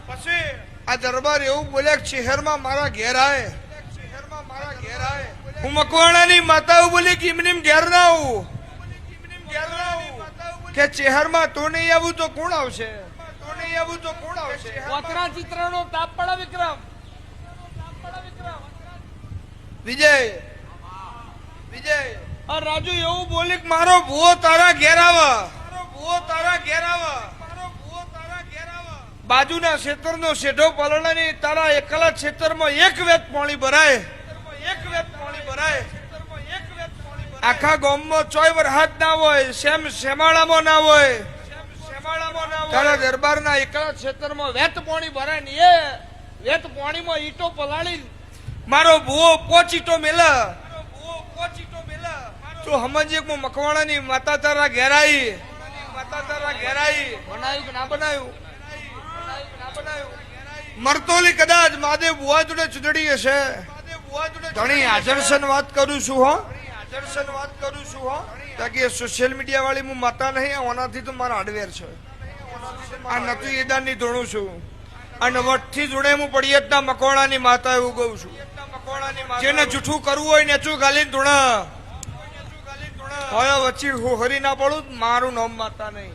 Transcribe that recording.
પછી આ દરબાર એવું બોલે શહેરમાં મારા ઘેર આય, હું મકવાણાની માતા બોલી કે એમની ઘેર ના આવું, કે શહેરમાં તો નહીં આવું તો કોણ આવશે, તો નહીં આવું તો કોણ આવશે. વતરા ચિત્રનો તાપ પડે વિક્રમ. વિજય વિજય આ રાજુ એવું બોલી કે મારો ભૂવો તારા ઘેર આવે, ભૂવો તારા ઘેર આવે, બાજુના ક્ષેત્રનો શેઢો પલળાની તારા એકલા ક્ષેત્રમાં એક વેત પાણી ભરાય, એક વેત પાણી ભરાય. આખા ગામમાં ચોય વરસાદ ના હોય, શેમાળામાં ના હોય, તારા દરબારના એકલા ક્ષેત્રમાં વેત પાણી ભરાય ને એ વેત પાણીમાં ઈટો પલાળી મારો ભૂવો પોચીટો મેલા, તો સમજે હું મકવાણાની માતા તારા ઘેરાઈ, માતા તારા ઘેરાઈ. બનાવ્યું કે ના બનાવ્યું? મરતોલી કદાચ માદે બુવા જોડે ચૂંટણી હશે. ઘણી હાજરસન વાત કરું છું હો, હાજરસન વાત કરું છું હો. તાકી સોશિયલ મીડિયા વાળી હું માતા નહીં, ઓનાથી તો મારા હાર્ડવેર છે. આ નતું એદાન ની ધોણું છું અને વટથી જોડે હું પડિયતના મકવાણાની માતા એવું કહું છું. જેને જૂઠું કરવું હોય નેચું ગાલીને ધોણા હોય વચ્ચે હું હરી ના પડું, મારું નામ માતા નહીં.